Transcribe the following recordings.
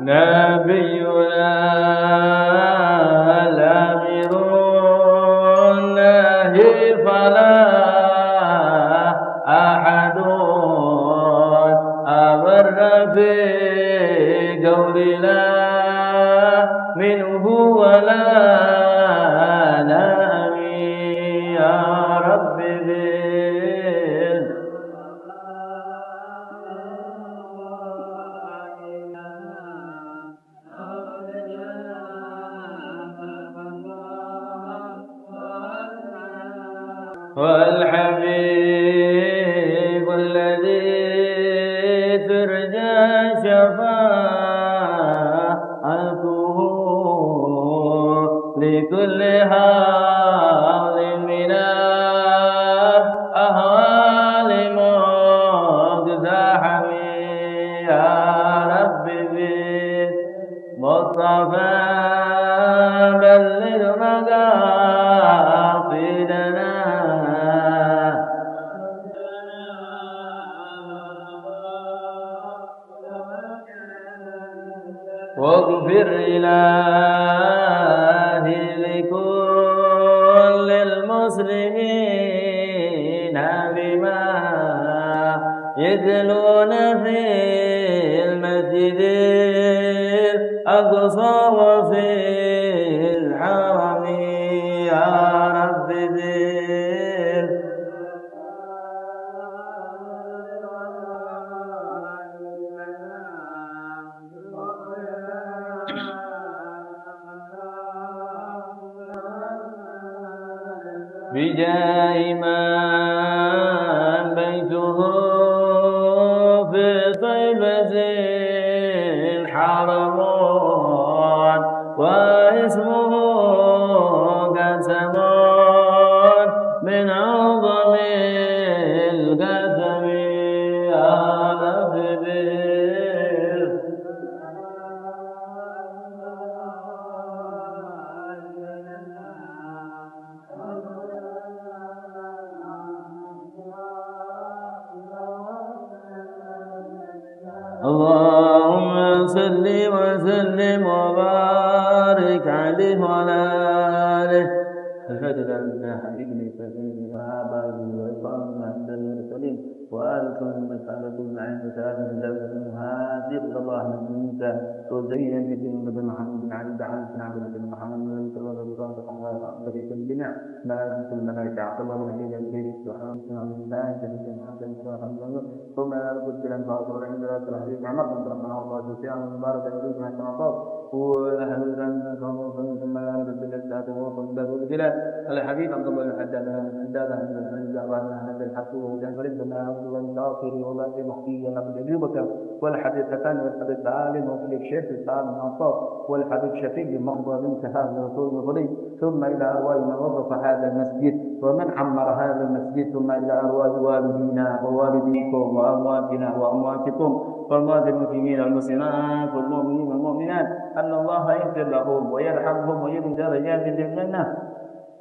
نبينا الأمير النهي فلا أحد أبر في قولنا منه ولا نامي يا رب والحبيب الذي ترجى شفاعته لكل حال من الأهوال مقتحم يا رب بالمصطفى بلغ مقاصدنا واغفر إلهي لكل المسلمين بما يدلون في المسجد الأقصى وفي الحرم يا رب بجاه من بيته في طيبة حرم واسمه قسم من أعظم القسم يا رب اللهم صل وسلم وبارك عليه وعلى آله أشهد أن لا إله إلا الله وهذا وإقام عند المرسلين وآلكم مسألة العين وسائل الدولة المهاجر الله منك وزين بن محمد بن علي بعلم عبد بن محمد بن صلى الله عليه وسلم بنا ما أنتم لنا كعقل ومهيد البيت سبحانه وتعالى ثم قلت لن تعصر عند الحديث عمر بن الله سبحانه مبارك عليكم حتى نصاب وأهل ثم يرد بالإسلام وصل الجلال الحديث عن طبع الحداد عند الحق وجنفرد بما والآخر والله مخفي نقل أبوبك والحديث حسن والحديث عالم وفي الشيخ السلام من أنصار والحديث شفيق المقضى منتهى الرسول الغريب ثم إلى أرواح من وظف هذا المسجد ومن عمر هذا المسجد ثم إلى أرواح والدينا ووالديكم وأمواتنا وأمواتكم وأموات المسلمين والمسلمات والمؤمنين والمؤمنات أن الله يغفر لهم ويرحمهم ويجعل درجات في الجنة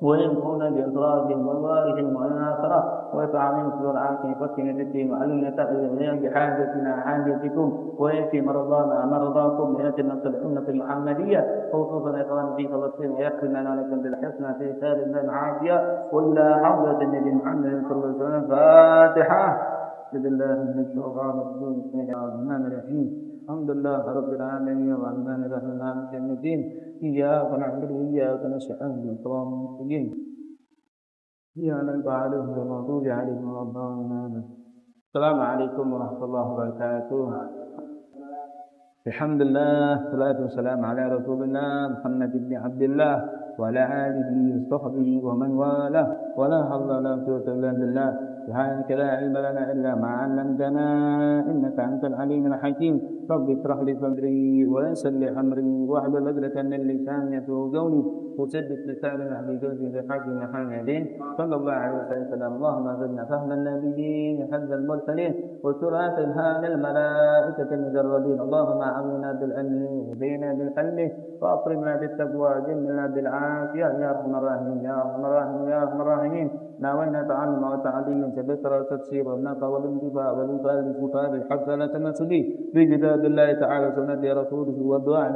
ويدخلون بأسرارهم وأموالهم والآخرة ويطعمون في العاقل فتن ذكرهم وعلمنا تقل بحاجتنا حاجتكم ويأتي مرضاكم ويأتي السنة المحمدية خصوصا إخوان في فلسطين ويكفي لنا لكم بالحسنى في سائر العافية ولا حول النبي محمد صلى الله عليه وسلم فاتحة بسم الله من الشيطان الرجيم بسم الله الرحمن الرحيم الحمد لله رب العالمين الرحمن الرحيم مالك يوم الدين إياك نعبد وإياك نستعين صراط المستقيم إياك نعبد والمغضوب عليهم ولا الضالين السلام عليكم ورحمة الله وبركاته الحمد لله والصلاة والسلام على رسول الله محمد بن عبد الله وعلى آله وصحبه ومن والاه ولا حول ولا قوة إلا بالله سبحانك لا علم لنا إلا ما علمتنا إنك أنت العليم الحكيم رب اشرح لي صدري ويسر لي أمري واحلل عقدة من لساني يفقهوا قولي وسدد لساني على جوزي بحق محمد صلى الله عليه وسلم اللهم زدنا فهم النبيين حفظ المرسلين وسرعة الهام الملائكة المجردين اللهم أعنا بالعلم وزينا بالحلم وأكرمنا بالتقوى وجملنا بالعافية يا أرحم الراحمين يا أرحم الراحمين يا أرحم الراحمين ناوينا تعلم وتعليم وذكر وتفسير والنقى والانتفاع والإنفاق والكتاب حتى لا تمس به بجداد الله تعالى سنة رسوله والدعاء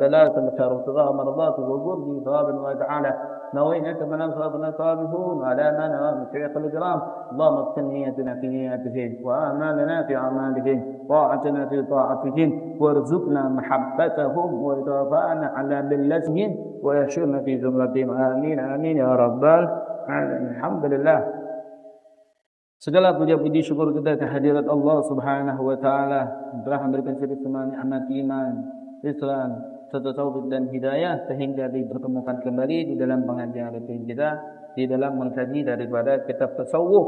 دلالة الخير وابتغاء مرضاته والقرب ثواب وتعالى نوينا كما أصابنا صالحون على ما نوى من شيخ الكرام اللهم اغفر نيتنا في نياتهم وأعمالنا في أعمالهم طاعتنا في طاعتهم وارزقنا محبتهم وإضافانا على ملتهم ويحشرنا في زمرتهم آمين آمين يا رب العالمين. Alhamdulillah, segala puja puji syukur kita kehadirat Allah Subhanahu wa taala telah memberikan kita semua nikmat iman, Islam, serta taufik dan hidayah sehingga dipertemukan kembali di dalam pengajian rutin kita di dalam mengkaji daripada kitab tasawuf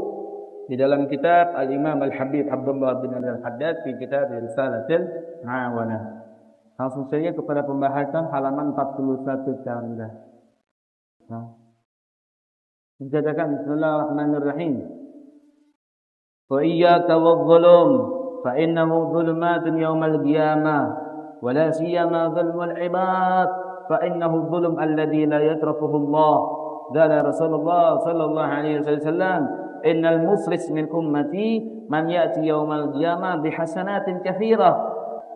di dalam kitab Al-Imam Al-Habib Abdullah bin Al-Haddad di kitab Risalatul Ma'awana. Langsung saja kepada pembahasan halaman 41 Anda. Dikatakan Bismillahirrahmanirrahim. Wa iyyaka wadh-dhulum fa innahu dhulumatun yaumal qiyamah wa la siyama dhulmul ibad fa innahu dhulum alladhi la yatrafuhu Allah. Qala Rasulullah sallallahu alaihi wasallam innal muflis min ummati man ya'ti yaumal qiyamah bihasanatin katsirah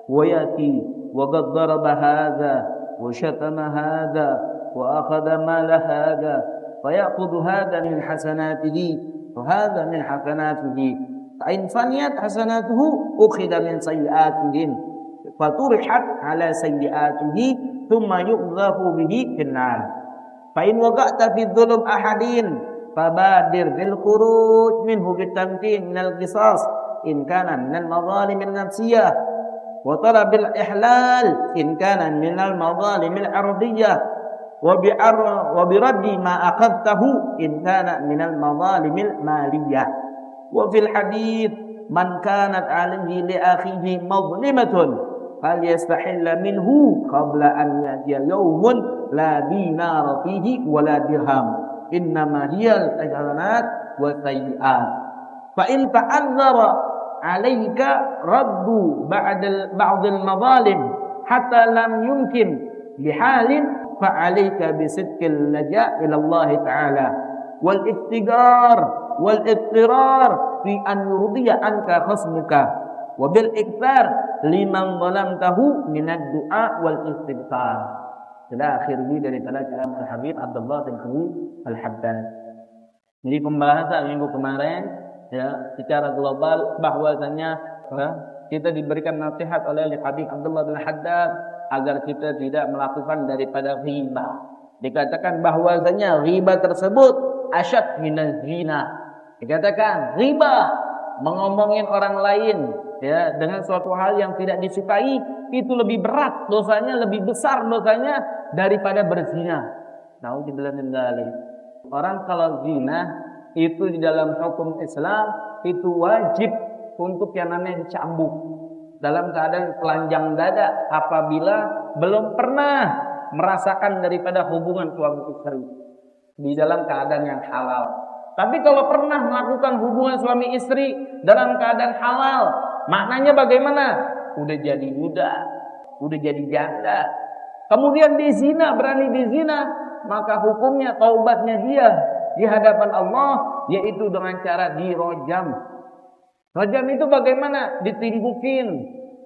wa ya'ti wa qad daraba hadha wa shatama hadha wa akhadha mala hadha فيأخذ هذا من حسناته وهذا من حسناته فإن فنيت حسناته أخذ من سيئاتهم فطرحت على سيئاته ثم يقذف به في النار فإن وقعت في الظلم أحدين فبادر بالخروج منه بالتمكين من القصاص إن كان من المظالم النفسية وطلب الإحلال إن كان من المظالم العرضية وبرد ما أخذته إن كان من المظالم المالية وفي الحديث من كانت عليه لأخيه مظلمة فليستحل منه قبل أن يأتي يوم لا دينار فيه ولا درهم إنما هي الحسنات والسيئات فإن تعذر عليك رد بعض المظالم حتى لم يمكن بحال فعليك بصدق اللجاء إلى الله تعالى والافتقار والاضطرار في أن يرضي عنك خصمك وبالإكثار لمن ظلمته من الدعاء والاستغفار. Sudah akhirnya dari kalam Al-Habib Abdullah bin Al-Haddad. Jadi pembahasan minggu kemarin ya secara global bahwasanya kita diberikan nasihat oleh Habib Abdullah bin Al-Haddad agar kita tidak melakukan daripada ghibah. Dikatakan bahwasanya ghibah tersebut asyad minaz zina. Dikatakan ghibah mengomongin orang lain ya dengan suatu hal yang tidak disukai itu lebih berat dosanya, lebih besar dosanya daripada berzina. Nauzubillah min dzalik. Orang kalau zina itu di dalam hukum Islam itu wajib untuk yang namanya dicambuk dalam keadaan telanjang dada apabila belum pernah merasakan daripada hubungan suami istri di dalam keadaan yang halal. Tapi kalau pernah melakukan hubungan suami istri dalam keadaan halal, maknanya bagaimana? Udah jadi budak, udah jadi janda. Kemudian dizina, berani dizina, maka hukumnya taubatnya dia di hadapan Allah yaitu dengan cara dirojam. Rajam itu bagaimana? Ditimbukin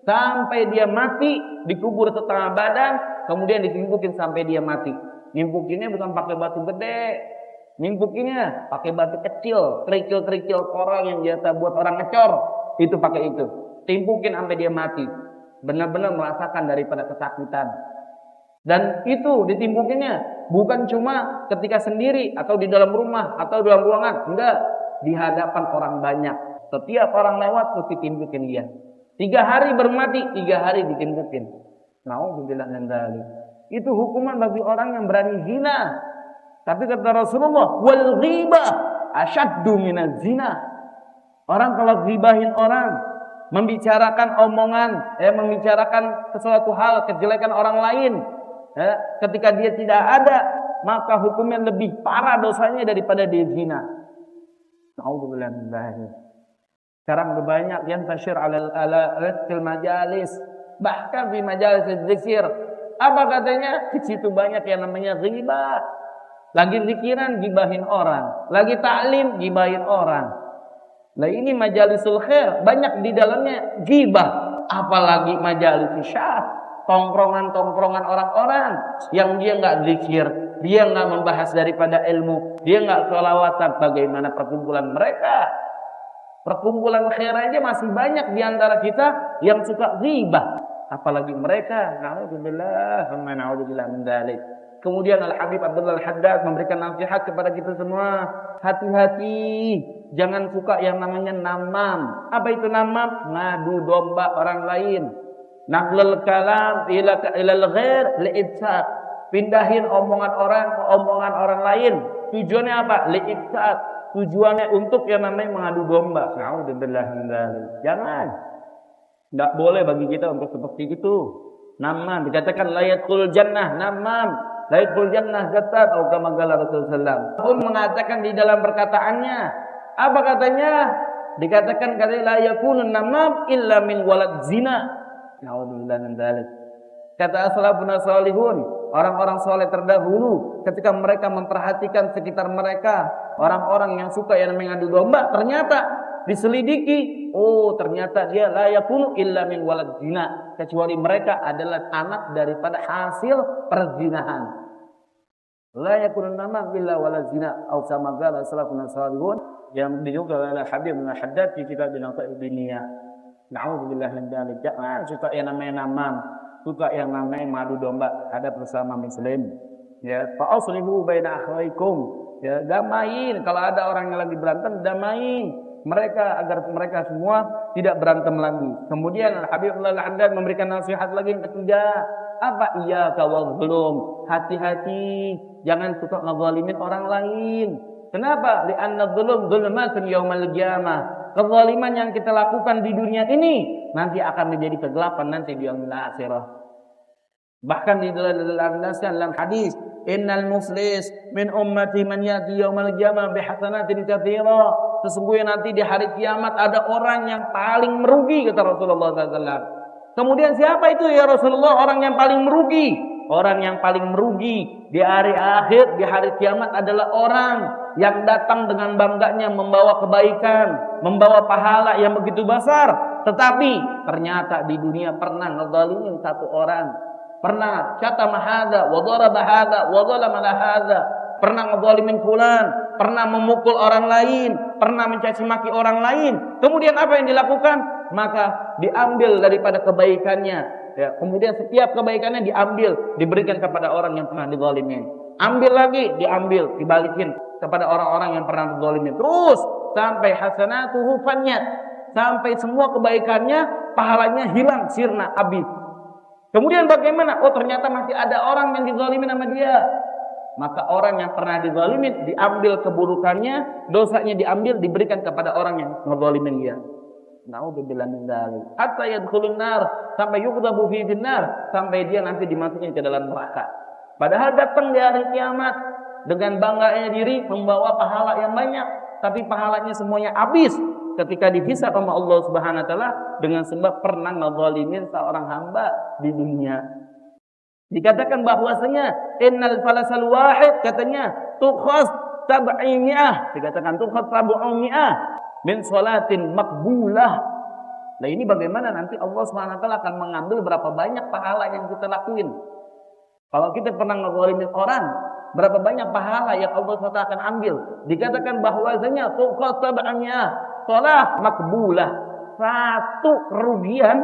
sampai dia mati, dikubur setengah badan, kemudian ditimbukin sampai dia mati. Nimbukinnya bukan pakai batu gede, nimbukinnya pakai batu kecil, kerikil-kerikil koral yang biasa buat orang ngecor, itu pakai itu. Timbukin sampai dia mati, benar-benar merasakan daripada kesakitan. Dan itu ditimbukinnya bukan cuma ketika sendiri atau di dalam rumah atau dalam ruangan, enggak, di hadapan orang banyak. Setiap orang lewat mesti timbukin dia. 3 hari bermati, 3 hari ditimbukin. Nauzubillah min dzalik. Itu hukuman bagi orang yang berani zina. Tapi kata Rasulullah, wal ghibah asyaddu minaz zina. Orang kalau ghibahin orang, membicarakan omongan, membicarakan sesuatu hal kejelekan orang lain, ketika dia tidak ada, maka hukumnya lebih parah dosanya daripada dia zina. Nauzubillah min dzalik. Sekarang berbanyak yang tasyir ala majalis, bahkan di majalis zikir. Apa katanya? Di situ banyak yang namanya ghibah. Lagi zikiran gibahin orang, lagi taklim gibahin orang. Nah ini majalisul khair, banyak di dalamnya gibah, apalagi majalis syah, tongkrongan-tongkrongan orang-orang yang dia nggak zikir, dia nggak membahas daripada ilmu, dia nggak sholawatan. Bagaimana perkumpulan mereka? Perkumpulan khair aja masih banyak di antara kita yang suka ghibah, apalagi mereka. Na'udzubillah min dzalik. Kemudian Al-Habib Abdullah Al-Haddad memberikan nasihat kepada kita semua. Hati-hati, jangan suka yang namanya namam. Apa itu namam? Ngadu domba orang lain. Naqlul kalam ilal ghair li'ifsad. Pindahin omongan orang ke omongan orang lain. Tujuannya apa? Li'ifsad. Tujuannya untuk yang namanya mengadu domba. Na'udzubillah min dzalik. Jangan. Enggak boleh bagi kita untuk seperti itu. Namam dikatakan layatul jannah, namam. Layatul jannah zatat atau kama qala Rasulullah. Pun mengatakan di dalam perkataannya, apa katanya? Dikatakan la yakunun namam illa min walad zina. Na'udzubillah min dzalik. Kata as-salafun salihun, orang-orang soleh terdahulu ketika mereka memperhatikan sekitar mereka, orang-orang yang suka yang mengadu domba, ternyata diselidiki, oh ternyata dia la yakunu illa min walad zina, kecuali mereka adalah anak daripada hasil perzinahan. La yakunu namam illa walad zina atau sama qala salafun salihun, yang dijuga oleh Habib bin Haddad di kitab Binaqa'id Dunia. Na'udzubillah min dzalik. Jangan suka yang namanya namam, suka yang namanya madu domba ada bersama muslim. Ya, fa aslihu baina akhwaikum. Ya, damain. Kalau ada orang yang lagi berantem, damain mereka agar mereka semua tidak berantem lagi. Kemudian Habib Al-Haddad memberikan nasihat lagi yang ketiga. Apa? Iya kawal belum. Hati-hati, jangan suka ngezalimin orang lain. Kenapa? Li'anna dzulum dzulmatun yaumal qiyamah. Kezaliman yang kita lakukan di dunia ini nanti akan menjadi kegelapan nanti di yaumil akhirah. Bahkan di dalam hadis, innal muflis min ummati man yati yaumal qiyamah bihasanatin katsira. Sesungguhnya nanti di hari kiamat ada orang yang paling merugi, kata Rasulullah SAW. Kemudian siapa itu ya Rasulullah orang yang paling merugi? Orang yang paling merugi di hari akhir, di hari kiamat adalah orang yang datang dengan bangganya membawa kebaikan, membawa pahala yang begitu besar, tetapi ternyata di dunia pernah ngezalimin satu orang, pernah syatama hadza wa daraba hadza wa zalama hadza, pernah ngezalimin fulan, pernah memukul orang lain, pernah mencaci maki orang lain. Kemudian apa yang dilakukan? Maka diambil daripada kebaikannya, ya. Kemudian setiap kebaikannya diambil, diberikan kepada orang yang pernah dizalimin. Ambil lagi, diambil, dibalikin kepada orang-orang yang pernah dizalimin. Terus sampai hasanatuhu fanyat, sampai semua kebaikannya, pahalanya hilang, sirna, habis. Kemudian bagaimana? Oh ternyata masih ada orang yang dizalimin sama dia. Maka orang yang pernah dizalimin diambil keburukannya, dosanya diambil, diberikan kepada orang yang ngezalimin dia. Na'udzubillah min dzalik. Hatta yadkhulun nar, sampai yuqdabu fi finnar, sampai dia nanti dimasukin ke dalam neraka. Padahal datang di hari kiamat dengan bangganya diri membawa pahala yang banyak, tapi pahalanya semuanya habis ketika dihisab sama Allah Subhanahu wa taala dengan sebab pernah ngezalimin seorang hamba di dunia. Dikatakan bahwasanya innal falasal wahid, katanya tukhas sab'imi'ah, dikatakan tukhas sab'imi'ah min salatin makbulah. Nah ini bagaimana nanti Allah SWT akan mengambil berapa banyak pahala yang kita lakuin. Kalau kita pernah ngezalimin orang, berapa banyak pahala yang Allah SWT akan ambil. Dikatakan bahwasanya tuqas sab'amiyah salah makbulah, satu kerugian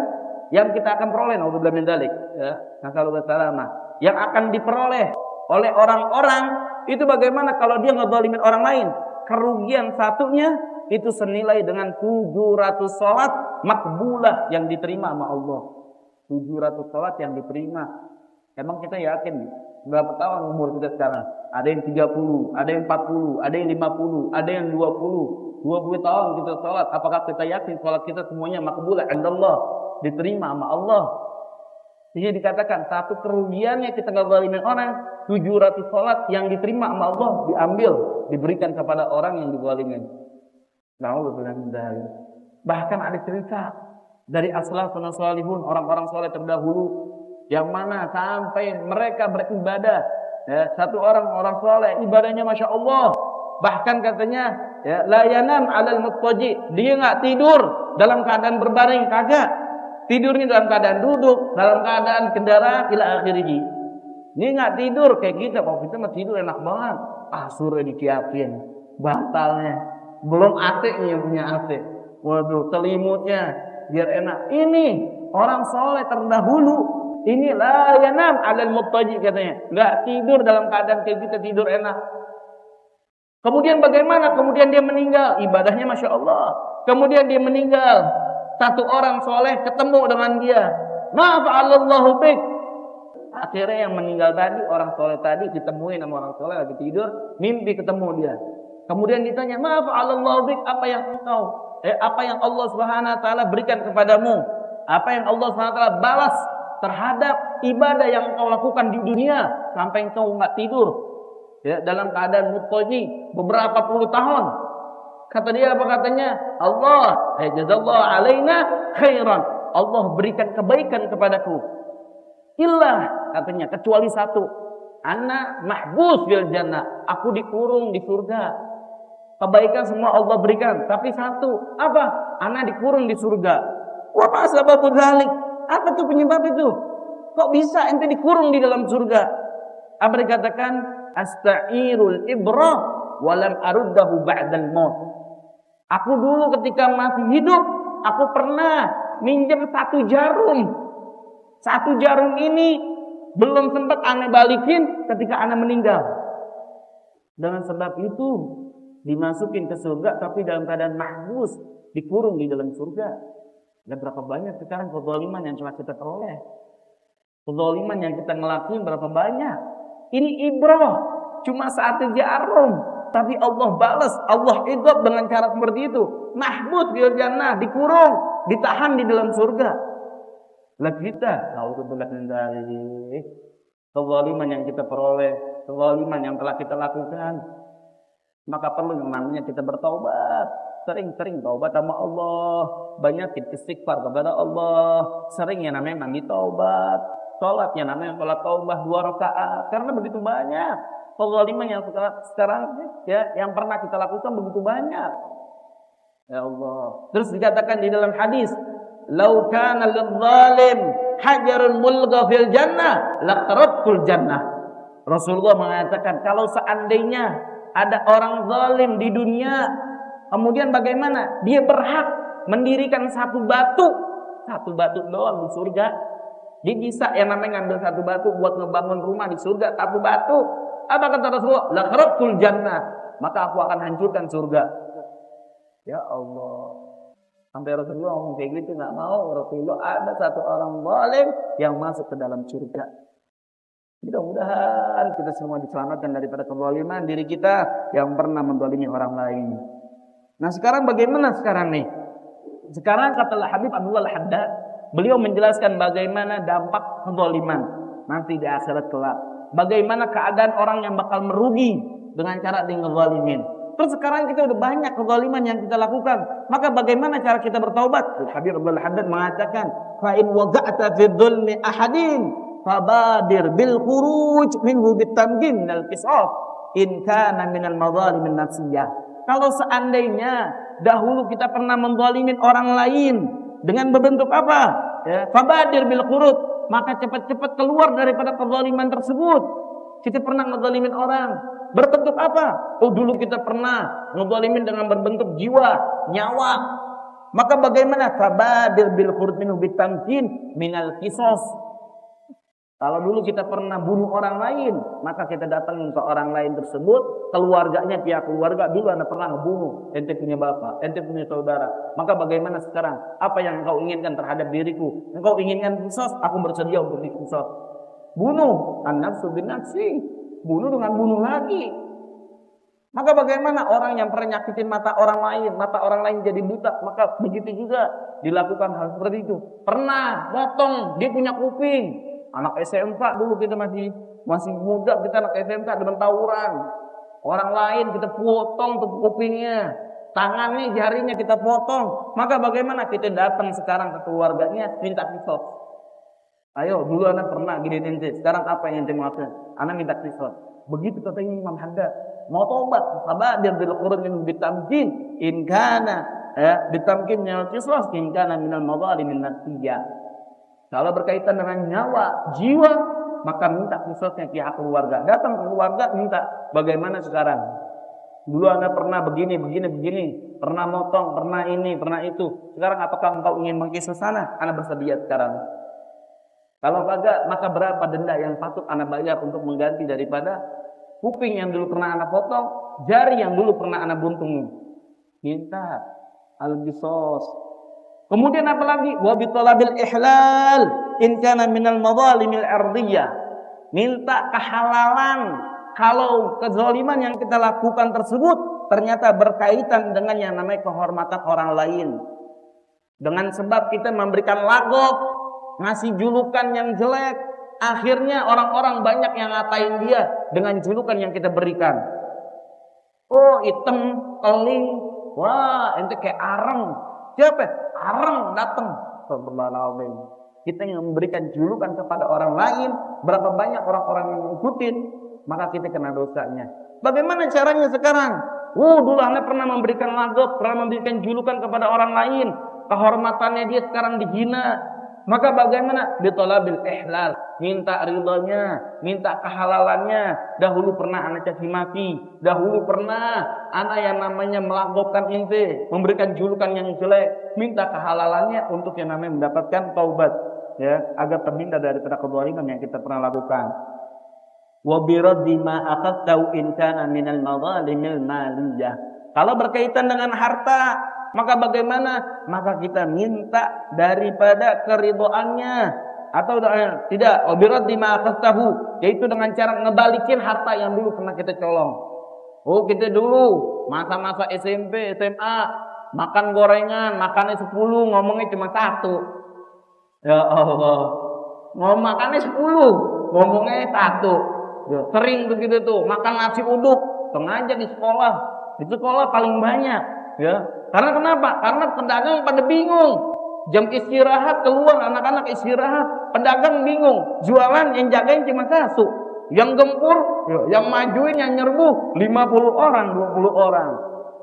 yang kita akan peroleh, naudzubillah min dzalik, ya, nasallallahu salamah, yang akan diperoleh oleh orang-orang itu bagaimana kalau dia ngezalimin orang lain? Kerugian satunya itu senilai dengan 700 salat makbulah yang diterima sama Allah. 700 salat yang diterima. Emang kita yakin berapa tahun umur kita sekarang? Ada yang 30, ada yang 40, ada yang 50, ada yang 20 tahun kita salat. Apakah kita yakin salat kita semuanya makbulah indallah, diterima sama Allah? Jadi dikatakan satu kerugiannya kita ngezalimin orang, 700 salat yang diterima sama Allah diambil, diberikan kepada orang yang dizalimin. Bahkan ada cerita dari as-salafun salihun, orang-orang soleh terdahulu, yang mana sampai mereka beribadah Ya, satu orang soleh ibadahnya masya Allah. Bahkan katanya, ya, la yanam 'alal muttaji. Dia nggak tidur dalam keadaan berbaring, kagak. Tidurnya dalam keadaan duduk, dalam keadaan kendaraan ila akhirih. Dia nggak tidur kayak kita. Kalau kita mah tidur enak banget. Kasurnya dikiapin, bantalnya, belum AC-nya punya AC. Waduh, selimutnya biar enak. Ini orang soleh terdahulu. Ini la yanam 'alal muttaji katanya. Nggak tidur dalam keadaan kayak kita tidur enak. Kemudian bagaimana? Kemudian dia meninggal. Ibadahnya Masya Allah. Kemudian dia meninggal. Satu orang soleh ketemu dengan dia. Ma fa'alallahu bik. Akhirnya yang meninggal tadi, orang soleh tadi ditemuin sama orang soleh lagi tidur. Mimpi ketemu dia. Kemudian ditanya, ma fa'alallahu bik. Apa yang Allah Subhanahu Wa Taala berikan kepadamu? Apa yang Allah Subhanahu Wa Taala balas terhadap ibadah yang engkau lakukan di dunia. Sampai engkau nggak tidur. Ya, dalam keadaan mutqaji beberapa puluh tahun. Kata dia apa katanya? Allah, jazallahu alaina khairan. Allah berikan kebaikan kepadaku. Illa katanya kecuali satu. Ana mahbus fil jannah. Aku dikurung di surga. Kebaikan semua Allah berikan, tapi satu. Apa? Ana dikurung di surga. Wa ma sababul dzalik? Apa tuh penyebab itu? Kok bisa ente dikurung di dalam surga? Apa dikatakan? Asta'irul ibrah walam aruddahu ba'dal maut. Aku dulu ketika masih hidup, aku pernah minjem satu jarum. Satu jarum ini belum sempat ane balikin ketika ane meninggal. Dengan sebab itu dimasukin ke surga tapi dalam keadaan mahbus, dikurung di dalam surga. Dan berapa banyak sekarang kezaliman yang telah kita peroleh. Kezaliman yang kita ngelakuin berapa banyak. Ini ibrah, cuma satu jarum, tapi Allah balas, Allah idzab dengan cara seperti itu. Mahmud fil jannah, dikurung, ditahan di dalam surga. Lah kita, naudzubillah min dzalik. Kezaliman yang kita peroleh, kezaliman yang telah kita lakukan, maka perlu yang namanya kita bertaubat. Sering-sering taubat sama Allah, banyak istighfar kepada Allah, sering yang namanya mandi taubat. Sholat yang namanya sholat taubah 2 rakaat. Karena begitu banyak kezaliman yang sekarang ya yang pernah kita lakukan begitu banyak. Ya Allah. Terus dikatakan di dalam hadis, "Lau kana lidh-dhalim hajarun mulgha fil jannah, laqaratul jannah." Rasulullah mengatakan kalau seandainya ada orang zalim di dunia, kemudian bagaimana? Dia berhak mendirikan satu batu doang di surga. Dia bisa yang namanya ngambil satu batu buat ngebangun rumah di surga, satu batu. Apa kata Rasulullah? La kharabtul jannah. Maka aku akan hancurkan surga. Ya Allah. Sampai Rasulullah ngomong kayak gitu, nggak mau. Rasulullah ada satu orang zalim yang masuk ke dalam surga. Mudah-mudahan kita semua diselamatkan daripada kezaliman diri kita yang pernah menzalimi orang lain. Nah sekarang bagaimana sekarang nih? Sekarang kata Habib Abdullah Al-Haddad, beliau menjelaskan bagaimana dampak kezaliman nanti di akhirat kelak. Bagaimana keadaan orang yang bakal merugi dengan cara ngezalimin. Terus sekarang kita udah banyak kezaliman yang kita lakukan. Maka bagaimana cara kita bertaubat? Habib Abdullah Haddad mengatakan, "Fa in wada'ta fi dzulmi ahadin fabadir bil khuruj minhu bitamkin minal qisas in kana minal madhalimin nafsiyah." Kalau seandainya dahulu kita pernah menzalimin orang lain dengan berbentuk apa? Ya, fabadir bil khurut, maka cepat-cepat keluar daripada kezaliman tersebut. Kita pernah ngezalimin orang berbentuk apa? Oh dulu kita pernah ngezalimin dengan berbentuk jiwa, nyawa. Maka bagaimana? Fabadir bil khurut minhu bitamkin minal qisas. Kalau dulu kita pernah bunuh orang lain, maka kita datang ke orang lain tersebut, keluarganya, pihak keluarga, dulu Anda pernah membunuh, ente punya bapak, ente punya saudara. Maka bagaimana sekarang? Apa yang engkau inginkan terhadap diriku? Engkau inginkan qisas, aku bersedia untuk diqisas. Bunuh, an-nafsu bin-nafsi. Bunuh dengan bunuh lagi. Maka bagaimana orang yang pernah nyakitin mata orang lain jadi buta, maka begitu juga dilakukan hal seperti itu. Pernah potong, dia punya kuping. Anak SMK dulu kita masih muda, kita anak SMK dengan tawuran. Orang lain kita potong tuh kupingnya, tangannya, jarinya kita potong. Maka bagaimana kita datang sekarang ke keluarganya minta qisas? Ayo, dulu anak pernah gini ente, sekarang apa yang ente maksud? Ana minta qisas. Begitu katanya Imam Haddad. Mau tobat, fabadir bil qurun bitamkin in kana bitamkin minal qisas in kana minal madhalimin nafsiyah. Kalau berkaitan dengan nyawa, jiwa, maka minta qisasnya pihak keluarga. Datang ke keluarga minta, bagaimana sekarang? Dulu Anda pernah begini, pernah motong, pernah ini, pernah itu. Sekarang apakah engkau ingin mengkisah sana? Anda bersedia sekarang. Kalau kagak, maka berapa denda yang patut Anda bayar untuk mengganti daripada kuping yang dulu pernah Anda potong, jari yang dulu pernah Anda buntung. Minta al-qisas. Kemudian apa lagi? Wa bi talabil ihlal in kana minal madhalimil ardiyah. Minta kehalalan kalau kezaliman yang kita lakukan tersebut ternyata berkaitan dengan yang namanya kehormatan orang lain. Dengan sebab kita memberikan lagop, ngasih julukan yang jelek, akhirnya orang-orang banyak yang ngatain dia dengan julukan yang kita berikan. Oh, hitam, keling, wah, ente kayak areng. Siapa? Areng datang. Subhanallah. Kita yang memberikan julukan kepada orang lain, berapa banyak orang-orang yang ngikutin, maka kita kena dosanya. Bagaimana caranya sekarang? Dulu Anda pernah memberikan lagop, pernah memberikan julukan kepada orang lain, kehormatannya dia sekarang dihina. Maka bagaimana? Bitolabil ihlal, minta ridhonya, minta kehalalannya. Dahulu pernah Anda caci maki, dahulu pernah Anda yang namanya melagopkan ente, memberikan julukan yang jelek, minta kehalalannya untuk yang namanya mendapatkan taubat, ya, agar terhindar dari kezaliman yang kita pernah lakukan. Wa biraddi ma aqadtu in kana minal madhalimil maliyah. Kalau berkaitan dengan harta, maka bagaimana? Maka kita minta daripada keridhoannya atau tidak. Wa biraddi ma aqadtu, yaitu dengan cara ngebalikin harta yang dulu pernah kita colong. Kita dulu masa-masa SMP, SMA makan gorengan, makannya 10, ngomongnya cuma 1. Ya Allah. Makannya 10, ngomongnya 1. Ya, sering begitu tuh, makan nasi uduk sengaja di sekolah. Di sekolah paling banyak, ya. Karena kenapa? Karena pedagang pada bingung. Jam istirahat keluar, anak-anak istirahat, pedagang bingung. Jualan yang jagain cuma 1. Yang gempur, ya, yang majuin, yang nyerbu 50 orang, 20 orang.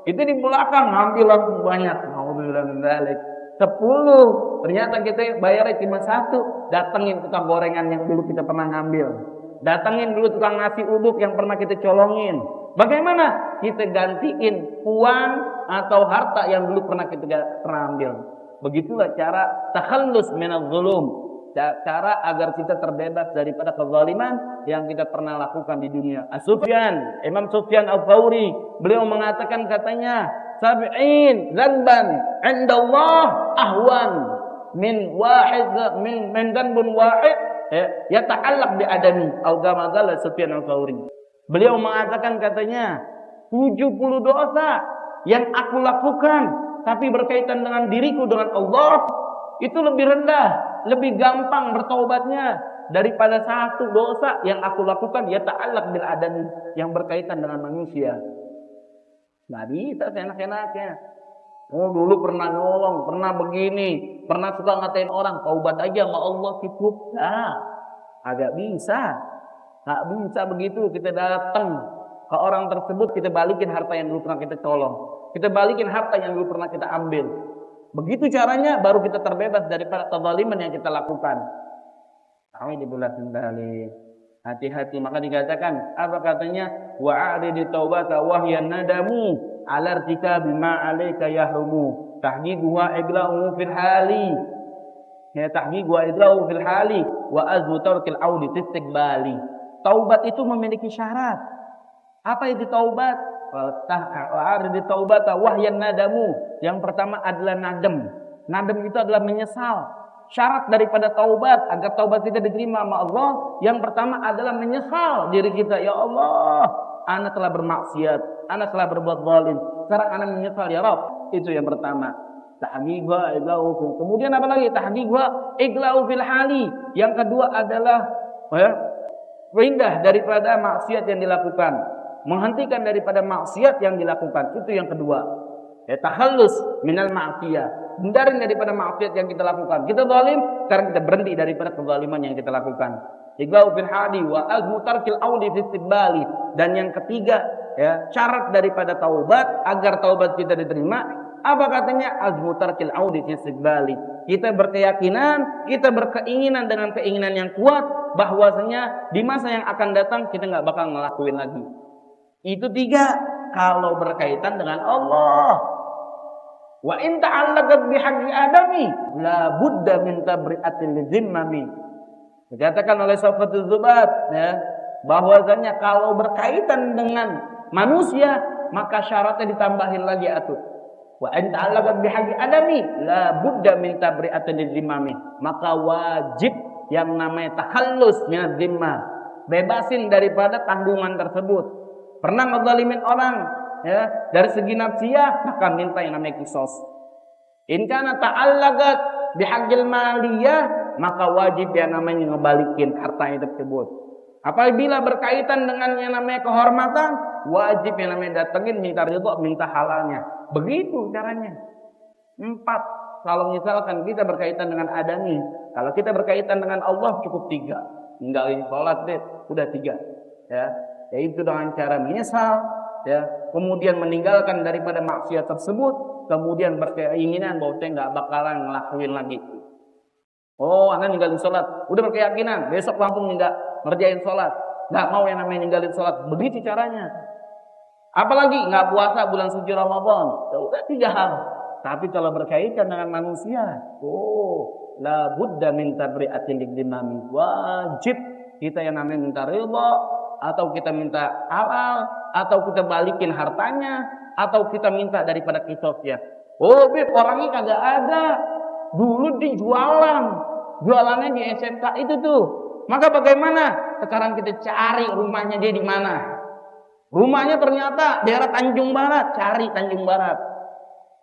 Itu di belakang ngambil langsung banyak. Alhamdulillah min dzalik. 10, ternyata kita bayarnya cuma 1. Datengin tukang gorengan yang dulu kita pernah ngambil. Datangin dulu tukang nasi uduk yang pernah kita colongin. Bagaimana? Kita gantiin uang atau harta yang dulu pernah kita ambil. Begitulah cara takhallus minadz zulum. Cara agar kita terbebas daripada kezaliman yang kita pernah lakukan di dunia. Imam Sufyan Al-Thawri, beliau mengatakan katanya, sab'in dzanban 'inda Allah ahwan min dzanbun wahid ya ta'allaq bi adami au kama qala Sufyan Al-Thawri. Beliau mengatakan katanya 70 dosa yang aku lakukan tapi berkaitan dengan diriku dengan Allah itu lebih rendah, lebih gampang bertaubatnya daripada 1 dosa yang aku lakukan ya ta'allaq bil adami yang berkaitan dengan manusia. Nggak bisa seenak-enaknya. Dulu pernah nolong, pernah begini, pernah suka ngatain orang, taubat aja sama Allah cukup. Agak bisa. Nggak bisa begitu. Kita datang ke orang tersebut, kita balikin harta yang dulu pernah kita colong. Kita balikin harta yang dulu pernah kita ambil. Begitu caranya, baru kita terbebas daripada kezaliman yang kita lakukan. Hati-hati. Maka dikatakan, apa katanya? Wa'aridi taubata wahyan nadamu ala irtikabi ma 'alaika yahrumu tahqiquha igla'u fil hali ya tahqiquha igla'u fil hali wa azmu tarkil audi istiqbali. Taubat itu memiliki syarat. Apa itu taubat? Wa'aridi taubata wahyan nadamu. Yang pertama adalah nadam. Nadam itu adalah menyesal. Syarat daripada taubat agar taubat kita diterima sama Allah, yang pertama adalah menyesal diri kita. Ya Allah, ana telah bermaksiat, ana telah berbuat zalim. Sekarang ana menyesal ya Rabb. Itu yang pertama. Tahqiqa iglau. Kemudian apa lagi? Tahqiqa iglau fil hali. Yang kedua adalah pindah daripada maksiat yang dilakukan, menghentikan daripada maksiat yang dilakukan. Itu yang kedua. Tahallus minal ma'siyah. Hindarin daripada maksiat yang kita lakukan. Kita zalim, sekarang kita berhenti daripada kezaliman yang kita lakukan. Iqla'u fil hadi wa azmu tarkil audi fi istiqbali. Dan yang ketiga, ya, syarat daripada taubat agar taubat kita diterima, apa katanya? Azmu tarkil audi fi istiqbali. Kita berkeyakinan, kita berkeinginan dengan keinginan yang kuat bahwasanya di masa yang akan datang kita nggak bakal ngelakuin lagi. Itu tiga kalau berkaitan dengan Allah. Wa in ta'allaqat bihaqqi adami la budda min tabri'atil zimmami. Dikatakan oleh Safatul Zubat, ya, bahwasanya kalau berkaitan dengan manusia maka syaratnya ditambahin lagi atuh. Wa in ta'allaqat bihaqqi adami la budda min tabri'atil zimmami. Maka wajib yang namanya takhallus min zimmah, bebasin daripada tanggungan tersebut. Pernah ngezalimin orang, ya, dari segi nafsiyah, maka minta yang namanya kisos. In kana ta'allaqat bihaqqil maliyah, maka wajib yang namanya ngebalikin hartanya tersebut. Apabila berkaitan dengan yang namanya kehormatan, wajib yang namanya datengin minta ridho, minta halalnya. Begitu caranya. 4. Kalau misalkan kita berkaitan dengan adami, kalau kita berkaitan dengan Allah cukup 3. Ninggalin sholat deh, udah 3. Ya, yaitu dengan cara menyesal, ya, kemudian meninggalkan daripada maksiat tersebut, kemudian berkeinginan bahwa saya nggak bakalan ngelakuin lagi. Oh, anak ninggalin sholat, udah berkeyakinan besok langsung ngerjain sholat, nggak mau yang namanya ninggalin sholat. Begitu caranya. Apalagi nggak puasa bulan suci Ramadan, udah 3 hal. Tapi kalau berkaitan dengan manusia, oh, la budda min tabri'atil dzimami. Wajib kita yang namanya minta ridha, atau kita minta halal, atau kita balikin hartanya, atau kita minta daripada kisosnya. Oh, Bib, orangnya kagak ada. Dulu di jualannya di SMK itu tuh. Maka bagaimana? Sekarang kita cari rumahnya dia di mana. Rumahnya ternyata daerah Tanjung Barat, cari Tanjung Barat.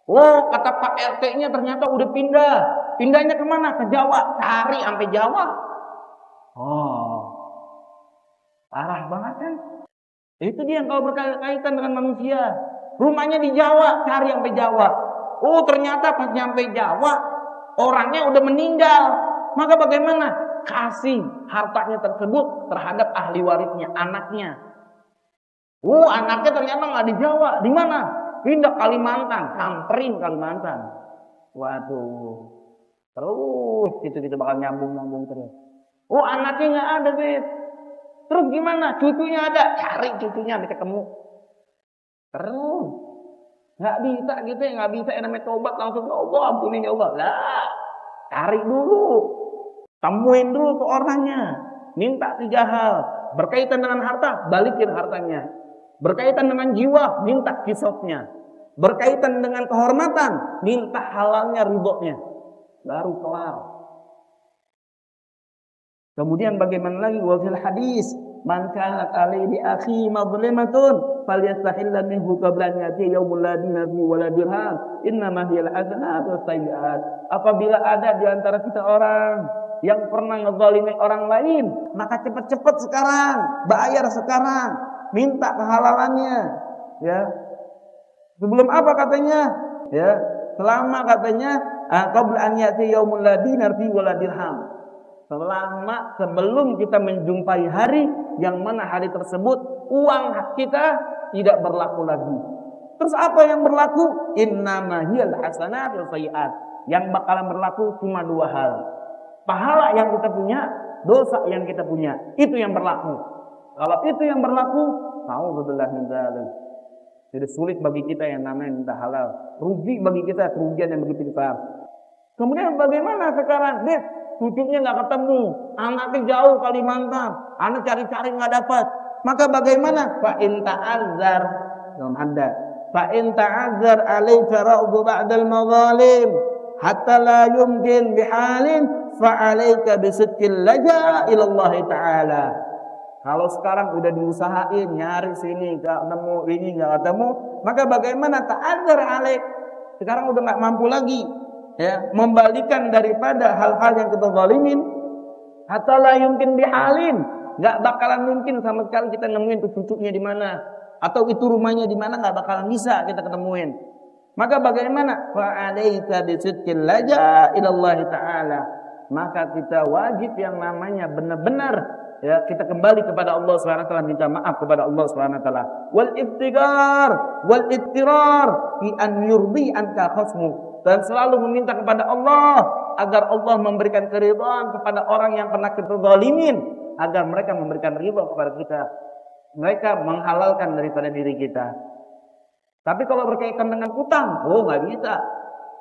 Oh, kata Pak RT-nya ternyata udah pindah. Pindahnya kemana? Ke Jawa, cari sampai Jawa. Oh, parah banget kan? Itu dia yang kalau berkaitan dengan manusia. Rumahnya di Jawa, cari sampai Jawa. Oh, ternyata pas nyampe Jawa orangnya udah meninggal. Maka bagaimana? Kasih hartanya tersebut terhadap ahli warisnya, anaknya. Oh, anaknya ternyata nggak di Jawa. Di mana? Pindah Kalimantan, samperin Kalimantan. Waduh. Terus gitu bakal nyambung terus. Oh, anaknya nggak ada, Beb. Terus gimana? Cucunya ada, cari cucunya sampai ketemu. Terus nggak bisa gitu ya, nggak bisa yang namanya tobat langsung ya Allah ampuni ya Allah. Lah, cari dulu, temuin dulu ke orangnya, minta 3 hal. Berkaitan dengan harta, balikin hartanya. Berkaitan dengan jiwa, minta kisosnya. Berkaitan dengan kehormatan, minta halalnya, ridhonya. Baru kelar. Kemudian bagaimana lagi? Wa fil hadis, man kanat alaihi akhi madlimatun falyastahilla minhu qabla an yati yaumul la dinabi wala dirham innama hiyal hasanat was sayyiat. Apabila ada di antara kita orang yang pernah ngezalimi orang lain, maka cepat-cepat sekarang, bayar sekarang, minta kehalalannya, ya. Sebelum apa katanya? Ya, selama katanya qabla an yati yaumul la dinabi wala dirham. Sebelum kita menjumpai hari yang mana hari tersebut uang kita tidak berlaku lagi. Terus apa yang berlaku? Innama hiyal hasanat was sayyiat. Yang bakalan berlaku cuma 2 hal. Pahala yang kita punya, dosa yang kita punya. Itu yang berlaku. Kalau itu yang berlaku, naudzubillah min dzalik. Jadi sulit bagi kita yang namanya minta halal. Rugi bagi kita, kerugian yang begitu besar. Kemudian bagaimana sekarang? Cucunya nggak ketemu, anaknya jauh Kalimantan, anak cari-cari nggak dapat. Maka bagaimana? Fa in ta'azzar, belum ada. Fa in ta'azzar alayka ra'du ba'dal mazalim hatta la yumkin bihalin fa alayka bisidqil laja ila Allah taala. Kalau sekarang udah diusahain nyari sini nggak nemu, ini nggak ketemu, maka bagaimana? Ta'azzar alayk. Sekarang udah nggak mampu lagi. Ya, membalikan daripada hal-hal yang kita zalimin, hatta la yumkin bihalin, nggak bakalan mungkin sama sekali kita nemuin tuh cucunya di mana, atau itu rumahnya di mana, nggak bakalan bisa kita ketemuin. Maka bagaimana? Fa alaika bisidqil laja ila Allah taala. Maka kita wajib yang namanya benar-benar ya kita kembali kepada Allah Subhanahu wa taala, minta maaf kepada Allah Subhanahu wa taala. Wal iftigar wal ittirar fi an yurdi anka khasmu, dan selalu meminta kepada Allah agar Allah memberikan keridhaan kepada orang yang pernah kita zalimin, agar mereka memberikan ridha kepada kita, mereka menghalalkan daripada diri kita. Tapi kalau berkaitan dengan utang, nggak bisa.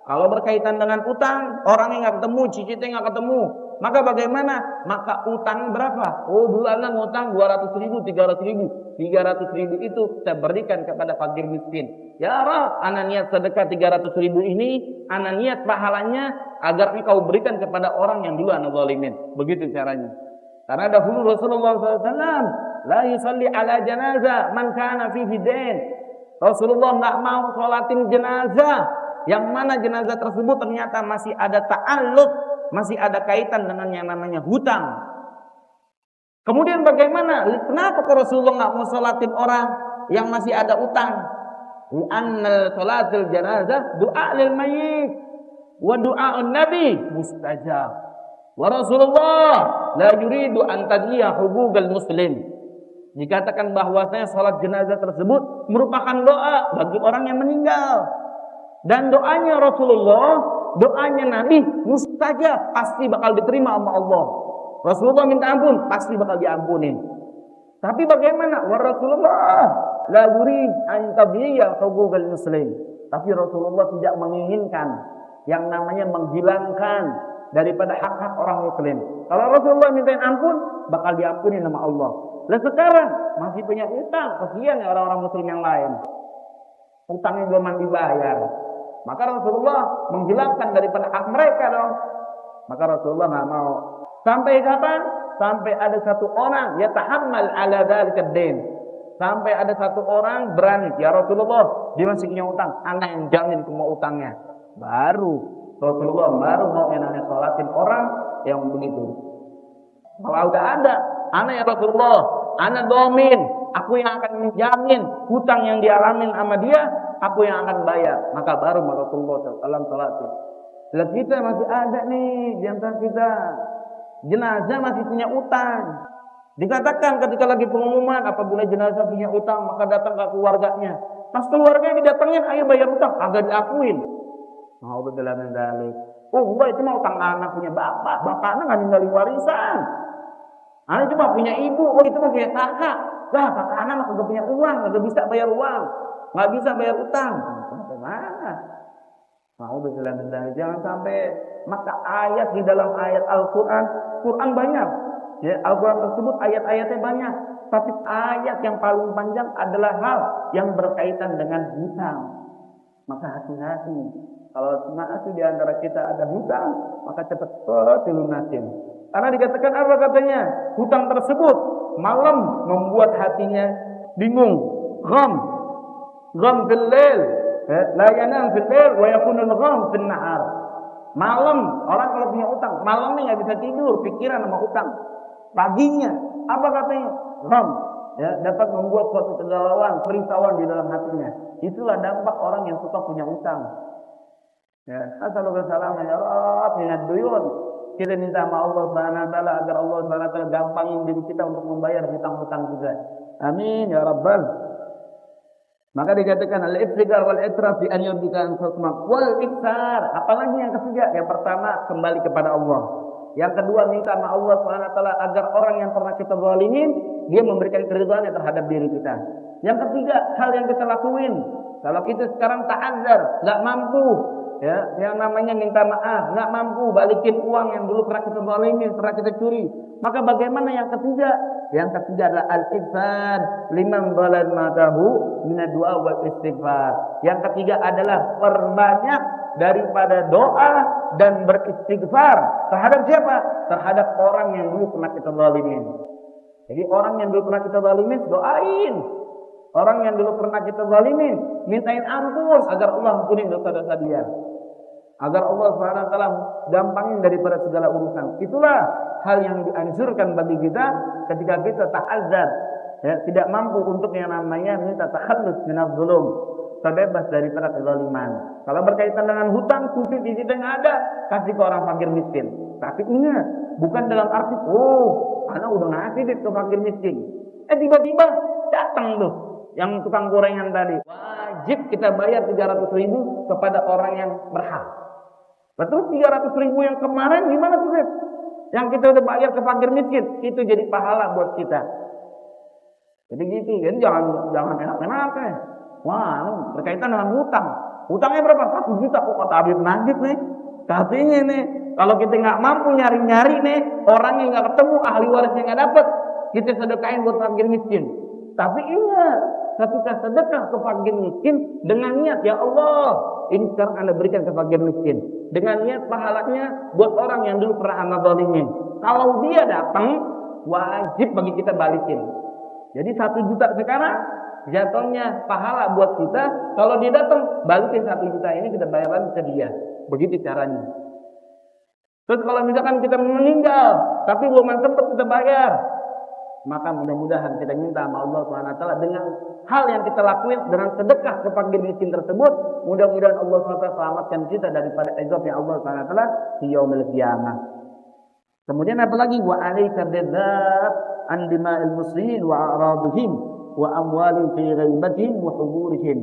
Kalau berkaitan dengan utang, orangnya nggak ketemu, cicitnya nggak ketemu, maka bagaimana? Maka utang berapa? Dulu anak ngutang 200.000, 300.000. 300.000 itu kita berikan kepada fakir miskin. Ya Rabb, anak niat sedekah 300.000 ini, anak niat pahalanya agar engkau berikan kepada orang yang dulu anak zalimin. Begitu caranya. Karena dahulu Rasulullah SAW la yusalli ala janazah man kana fi dain. Rasulullah nggak mau sholatin jenazah yang mana jenazah tersebut ternyata masih ada ta'alluq, masih ada kaitan dengan yang namanya hutang. Kemudian bagaimana? Kenapa Rasulullah nggak mau sholatin orang yang masih ada utang? Li'annal sholatil janazah du'a lil mayyit wa du'a'un nabi mustajab. Wa Rasulullah la yuridu an tadhiya huquqal muslim. Dikatakan bahwasanya sholat jenazah tersebut merupakan doa bagi orang yang meninggal. Dan doanya Rasulullah, doanya Nabi mustajab, pasti bakal diterima sama Allah. Rasulullah minta ampun, pasti bakal diampuni. Tapi bagaimana? Wa Rasulullah la yurid an tadhiya huquqal muslim. Tapi Rasulullah tidak menginginkan yang namanya menghilangkan daripada hak-hak orang muslim. Kalau Rasulullah mintain ampun, bakal diampuni sama Allah. Lah sekarang masih punya utang, kasihan ya orang-orang muslim yang lain. Utangnya belum dibayar. Maka Rasulullah menghilangkan daripada hak mereka dong. Maka Rasulullah nggak mau. Sampai kapan? Sampai ada satu orang yatahammal ala dzalika ad-dain. Sampai ada satu orang berani, ya Rasulullah, dia masih punya utang, anak yang jamin semua utangnya. Baru Rasulullah mau yang namanya sholatin orang yang begitu. Kalau udah ada, anak ya Rasulullah, anak domin, aku yang akan menjamin hutang yang dialamin sama dia, aku yang akan bayar. Maka baru Rasulullah dalam sholatin. Lah kita masih ada nih di antara kita, jenazah masih punya utang. Dikatakan ketika lagi pengumuman apabila jenazah punya utang, maka datang ke keluarganya. Pas keluarganya didatangin, ayo bayar utang, agak diakuin. Alhamdulillah min dzalik. Enggak, itu mah utang anak punya bapak. Bapaknya nggak ninggalin warisan. Anak cuma punya ibu, itu mah punya kakak. Lah, kakak anak mah nggak punya uang, nggak bisa bayar uang, nggak bisa bayar utang. Bagaimana? Alhamdulillah min dzalik. Jangan sampai maka ayat di dalam ayat Al-Quran, Quran banyak. Ya, Al-Quran tersebut ayat-ayatnya banyak. Tapi ayat yang paling panjang adalah hal yang berkaitan dengan hutang. Maka hati-hati. Kalau masih di antara kita ada hutang, maka cepat dilunasin. Karena dikatakan apa katanya? Hutang tersebut malam membuat hatinya bingung. Gham fil lail, la yanam fil lail wa yakunul gham fil nahar. Malam orang kalau punya utang, malamnya nggak bisa tidur, pikiran sama utang. Paginya apa katanya? Gham, ya, dapat membuat suatu kegalauan, kerisauan di dalam hatinya. Itulah dampak orang yang suka punya utang. Ya, assalamualaikum ya Rabb minad duyun. Kita minta sama Allah Subhanahu wa taala agar Allah Subhanahu wa taala gampangin diri kita untuk membayar hutang-hutang kita. Amin ya rabbal. Maka dikatakan al-iftigar wal itraf bi an yudika an khasmak wal iksar. Apalagi yang ketiga? Yang pertama kembali kepada Allah. Yang kedua minta sama Allah Subhanahu wa taala agar orang yang pernah kita zalimin dia memberikan keridhaannya terhadap diri kita. Yang ketiga, hal yang kita lakuin. Kalau kita sekarang ta'azzar, enggak mampu, ya, yang namanya minta maaf, nggak mampu balikin uang yang dulu pernah kita zalimin, pernah kita curi. Maka bagaimana yang ketiga? Yang ketiga adalah al-ighfar liman dhalal matahu minad du'a wal istighfar. Yang ketiga adalah perbanyak daripada doa dan beristighfar terhadap siapa? Terhadap orang yang dulu pernah kita zalimin. Jadi orang yang dulu pernah kita zalimin, doain. Orang yang dulu pernah kita zalimin, mintain ampun agar Allah ampuni dosa-dosa dia. Agar Allah SWT gampangin daripada segala urusan. Itulah hal yang dianjurkan bagi kita ketika kita ta'azzar, ya, tidak mampu untuk yang namanya minta takhallus minaz zulum, terbebas daripada kezaliman. Kalau berkaitan dengan hutang, cukup di kita nggak ada, kasih ke orang fakir miskin. Tapi ingat, bukan dalam arti Ana udah ngasih ke fakir miskin. Tiba-tiba datang tuh yang tukang gorengan tadi. Wajib kita bayar 300.000 kepada orang yang berhak. Betul 300.000 yang kemarin gimana tuh, Sif? Yang kita udah bayar ke fakir miskin, itu jadi pahala buat kita. Jadi gitu, jadi jangan enak-enak ya. Wah, berkaitan dengan hutang. Hutangnya berapa? 1 juta. Kok kata Habib Najib nih? Katanya nih, kalau kita nggak mampu nyari-nyari nih, orangnya nggak ketemu, ahli warisnya nggak dapet, kita sedekahin buat fakir miskin. Tapi ingat, ketika sedekah ke fakir miskin dengan niat, ya Allah, ini sekarang Anda berikan ke fakir miskin. Dengan niat pahalanya buat orang yang dulu pernah Anda zalimin. Kalau dia datang, wajib bagi kita balikin. Jadi 1 juta sekarang jatuhnya pahala buat kita. Kalau dia datang, balikin 1 juta ini kita bayarkan ke dia. Begitu caranya. Terus kalau misalkan kita meninggal, tapi belum sempat kita bayar, maka mudah-mudahan kita minta sama Allah SWT dengan hal yang kita lakuin, dengan sedekah ke fakir miskin tersebut, mudah-mudahan Allah SWT selamatkan kita daripada azabnya Allah SWT di yaumil qiyamah. Kemudian apa lagi? Wa alaika bidzat an dima'il muslimin wa a'radihim wa amwalihim fi ghaibatihim wa huburihim.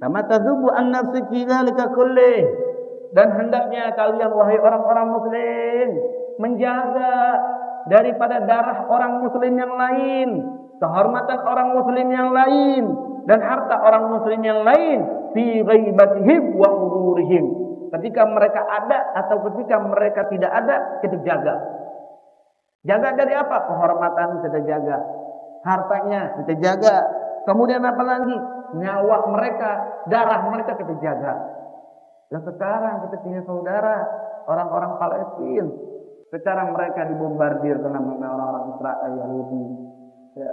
Kama tadhubu an nafsi fi dzalika kullih. Dan hendaknya kalian wahai orang-orang muslim menjaga daripada darah orang muslim yang lain, kehormatan orang muslim yang lain, dan harta orang muslim yang lain fi ghaibatihim wa huburihim. Ketika mereka ada atau ketika mereka tidak ada, kita jaga. Jaga dari apa? Kehormatan kita jaga, hartanya kita jaga. Kemudian apa lagi? Nyawa mereka, darah mereka kita jaga. Dan sekarang kita punya saudara orang-orang Palestina, sekarang mereka dibombardir dengan orang-orang Israel Yahudi.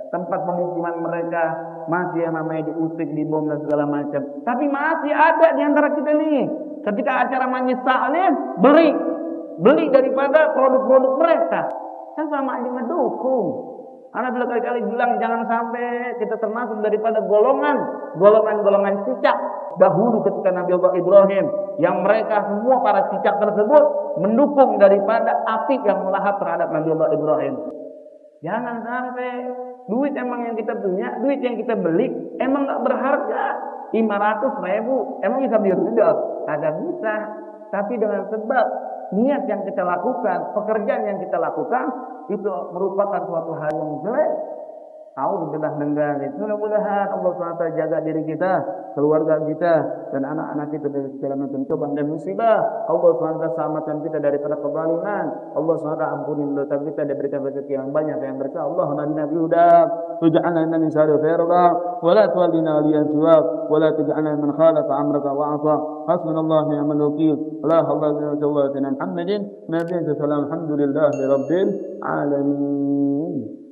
Tempat pemukiman mereka masih yang namanya diusik, dibom dan segala macam. Tapi masih ada di antara kita nih. Ketika acara manyisalnya beli daripada produk-produk mereka, kan sama aja ngedukung. Anak bila kali-kali bilang jangan sampai kita termasuk daripada golongan cicak dahulu ketika Nabi Allah Ibrahim, yang mereka semua para cicak tersebut mendukung daripada api yang melahap terhadap Nabi Allah Ibrahim. Jangan sampai duit emang yang kita punya, duit yang kita beli emang nggak berharga 500.000, emang bisa beli rudal? Kagak bisa. Tapi dengan sebab niat yang kita lakukan, pekerjaan yang kita lakukan, itu merupakan suatu hal yang jelek. A'udzubillah min dzalik. Mudah-mudahan Allah SWT jaga diri kita, keluarga kita, dan anak-anak kita dari segala macam cobaan dan musibah. Allah SWT selamatkan kita daripada kezaliman. Allah SWT ampuni dosa kita dan berikan rezeki yang banyak yang berkah. Allahumma inna bihudak waj'alna min syarri khairillah wa la tuwallina waliyan siwak wa la taj'alna man khalafa amraka wa 'asa. Hasbunallahu wa ni'mal wakeel. La ilaha illallah Muhammadin nabiyyin sallallahu alhamdulillahi rabbil alamin.